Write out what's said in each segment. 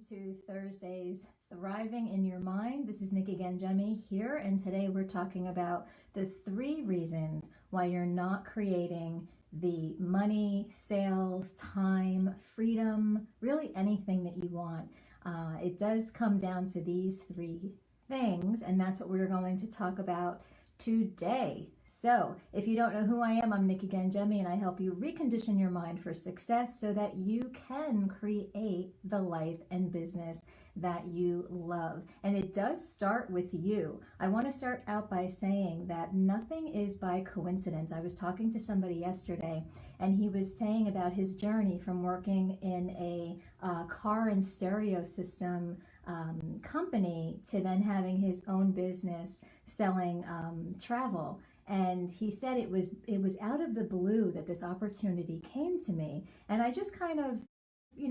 to Thursday's Thriving in Your Mind. This is Nikki Gangemi here, and today we're talking about the 3 reasons why you're not creating the money, sales, time, freedom, really anything that you want. It does come down to these 3 things, and that's what we're going to talk about today. So if you don't know who I am, I'm Nikki Gangemi, and I help you recondition your mind for success so that you can create the life and business that you love. And it does start with you. I want to start out by saying that nothing is by coincidence. I was talking to somebody yesterday, and he was saying about his journey from working in a car and stereo system company to then having his own business selling travel. And he said it was out of the blue that this opportunity came to me. And I just kind of,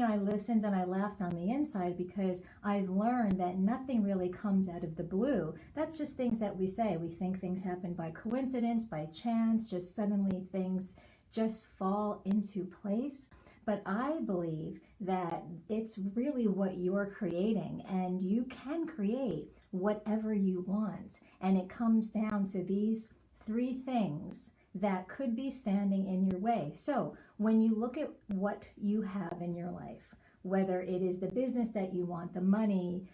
I listened and I laughed on the inside, because I've learned that nothing really comes out of the blue. That's just things that we say. We think things happen by coincidence, by chance, just suddenly things just fall into place. But I believe that it's really what you're creating, and you can create whatever you want. And it comes down to these 3 things that could be standing in your way. So when you look at what you have in your life, whether it is the business that you want, the money,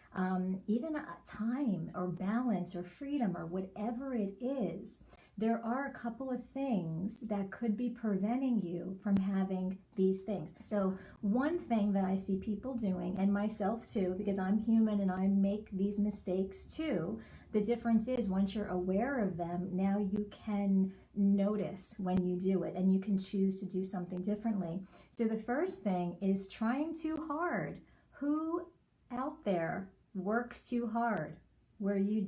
even time or balance or freedom or whatever it is, there are a couple of things that could be preventing you from having these things. So one thing that I see people doing, and myself too, because I'm human and I make these mistakes too, the difference is once you're aware of them, now you can notice when you do it and you can choose to do something differently. So the first thing is trying too hard. Who out there works too hard? Where you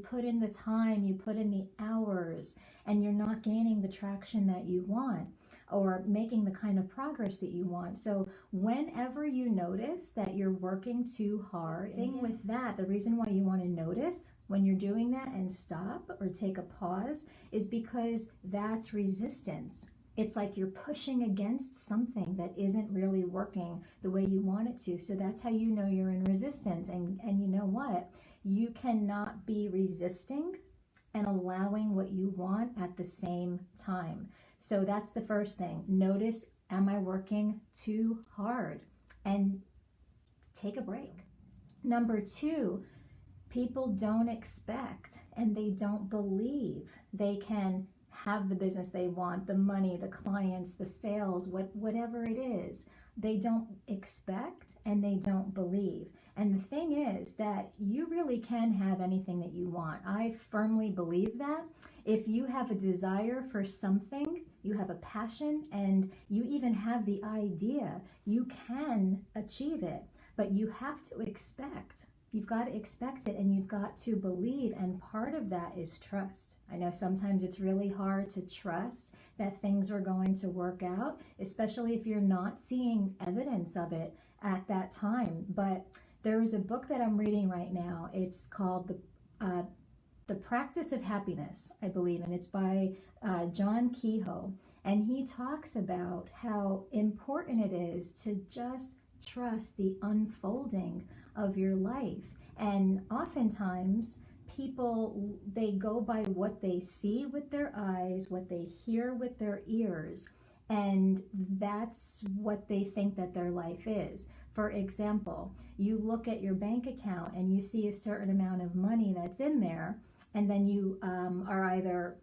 put in the time, you put in the hours, and you're not gaining the traction that you want or making the kind of progress that you want. So whenever you notice that you're working too hard, thing with that, the reason why you want to notice when you're doing that and stop or take a pause is because that's resistance. It's like you're pushing against something that isn't really working the way you want it to. So that's how you know you're in resistance. And you know what? You cannot be resisting and allowing what you want at the same time. So that's the first thing. Notice, am I working too hard? And take a break. Number 2, people don't expect and they don't believe they can have the business they want, the money, the clients, the sales, whatever it is. They don't expect and they don't believe. And the thing is that you really can have anything that you want. I firmly believe that. If you have a desire for something, you have a passion, and you even have the idea, you can achieve it. But you have to expect. You've got to expect it, and you've got to believe, and part of that is trust. I know sometimes it's really hard to trust that things are going to work out, especially if you're not seeing evidence of it at that time. But there's a book that I'm reading right now. It's called The Practice of Happiness, I believe, and it's by John Kehoe. And he talks about how important it is to just trust the unfolding of your life. And oftentimes people, they go by what they see with their eyes, what they hear with their ears, and that's what they think that their life is. For example, you look at your bank account and you see a certain amount of money that's in there, and then you are either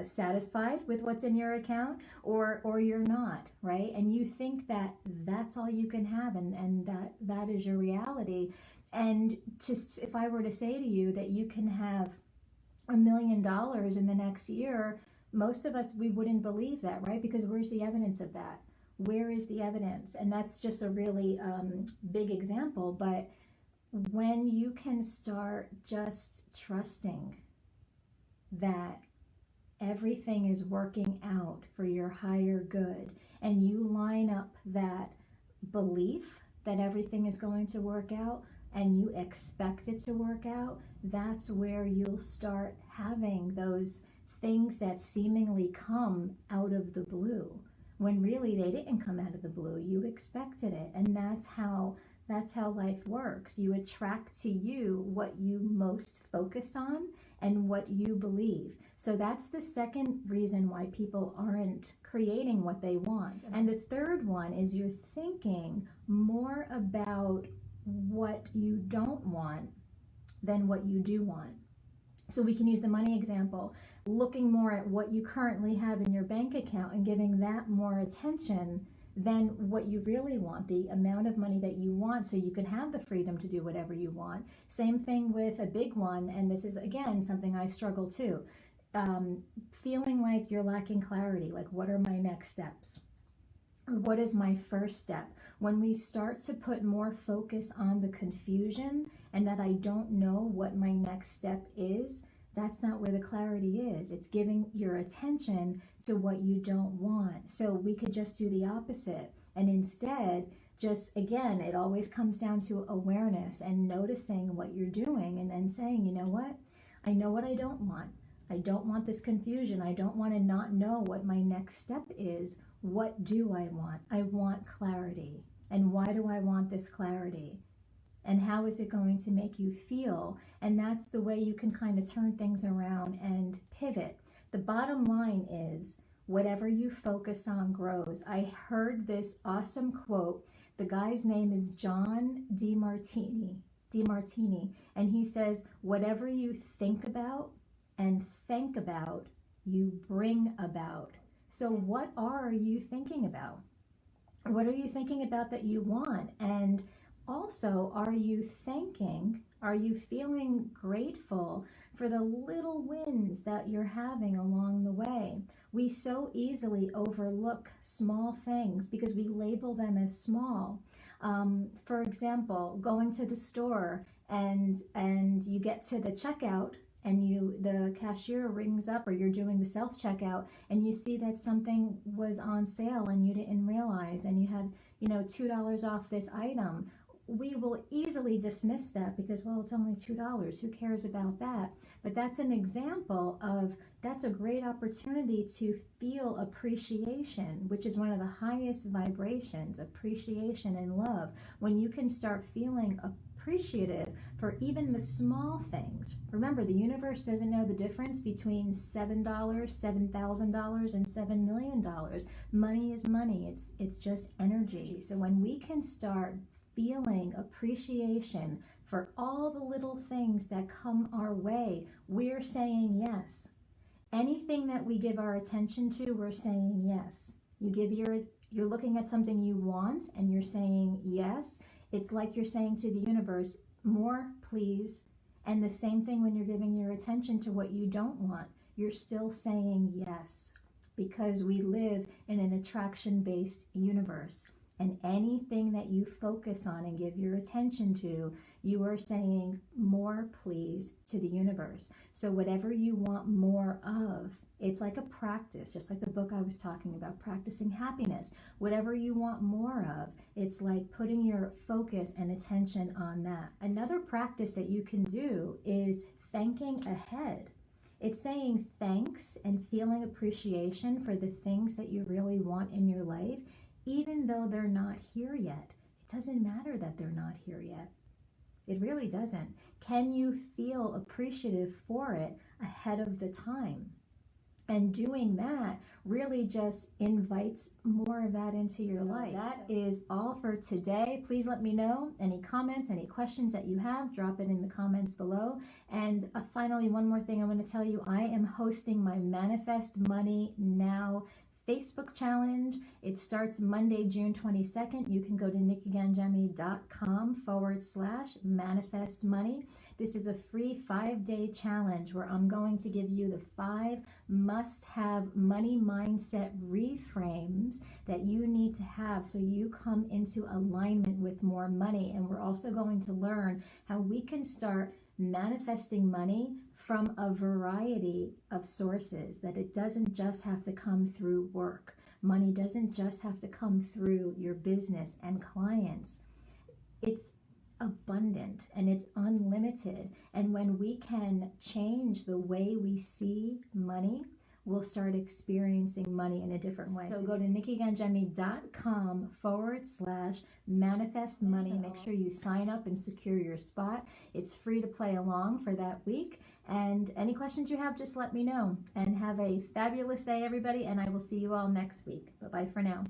satisfied with what's in your account or you're not, right? And you think that that's all you can have, and that is your reality. And just if I were to say to you that you can have $1 million in the next year, most of us, we wouldn't believe that, right? Because where's the evidence of that? Where is the evidence? And that's just a really big example. But when you can start just trusting that everything is working out for your higher good, and you line up that belief that everything is going to work out, and you expect it to work out, that's where you'll start having those things that seemingly come out of the blue, when really they didn't come out of the blue. You expected it, and that's how That's how life works. You attract to you what you most focus on and what you believe. So that's the second reason why people aren't creating what they want. And the third one is you're thinking more about what you don't want than what you do want. So we can use the money example, looking more at what you currently have in your bank account and giving that more attention than what you really want, the amount of money that you want, so you can have the freedom to do whatever you want. Same thing with a big one, and this is again something I struggle too. Feeling like you're lacking clarity, like what are my next steps? Or what is my first step? When we start to put more focus on the confusion and that I don't know what my next step is, that's not where the clarity is. It's giving your attention to what you don't want. So we could just do the opposite. And instead, just again, it always comes down to awareness and noticing what you're doing and then saying, you know what? I know what I don't want. I don't want this confusion. I don't want to not know what my next step is. What do I want? I want clarity. And why do I want this clarity? And how is it going to make you feel? And that's the way you can kind of turn things around and pivot. The bottom line is whatever you focus on grows. I heard this awesome quote. The guy's name is John Demartini, and he says, whatever you think about and think about, you bring about. So what are you thinking about? What are you thinking about that you want? And also, are you feeling grateful for the little wins that you're having along the way? We so easily overlook small things because we label them as small. For example, going to the store and you get to the checkout and the cashier rings up, or you're doing the self-checkout and you see that something was on sale and you didn't realize, and you had, $2 off this item. We will easily dismiss that because, well, it's only $2. Who cares about that? But that's an example of, that's a great opportunity to feel appreciation, which is one of the highest vibrations, appreciation and love. When you can start feeling appreciative for even the small things. Remember, the universe doesn't know the difference between $7, $7,000, and $7 million. Money is money. It's just energy. So when we can start feeling appreciation for all the little things that come our way, we're saying yes. Anything that we give our attention to, we're saying yes. You're looking at something you want and you're saying yes. It's like you're saying to the universe, more please. And the same thing when you're giving your attention to what you don't want, you're still saying yes, because we live in an attraction-based universe. And anything that you focus on and give your attention to, you are saying more please to the universe. So whatever you want more of, it's like a practice, just like the book I was talking about, practicing happiness. Whatever you want more of, it's like putting your focus and attention on that. Another practice that you can do is thanking ahead. It's saying thanks and feeling appreciation for the things that you really want in your life, even though they're not here yet. It doesn't matter that they're not here yet. It really doesn't. Can you feel appreciative for it ahead of the time? And doing that really just invites more of that into your life. That is all for today. Please let me know any comments, any questions that you have. Drop it in the comments below. And finally, one more thing I want to tell you. I am hosting my Manifest Money Now Facebook challenge. It starts Monday, June 22nd. You can go to nikiganjami.com/manifest money. This is a free 5-day challenge where I'm going to give you the 5 must-have money mindset reframes that you need to have so you come into alignment with more money. And we're also going to learn how we can start manifesting money from a variety of sources, that it doesn't just have to come through work. Money doesn't just have to come through your business and clients. It's abundant and it's unlimited. And when we can change the way we see money, we'll start experiencing money in a different way. So go to nikkiganjemi.com/manifest money. Make sure you sign up and secure your spot. It's free to play along for that week. And any questions you have, just let me know. And have a fabulous day, everybody, and I will see you all next week. Bye-bye for now.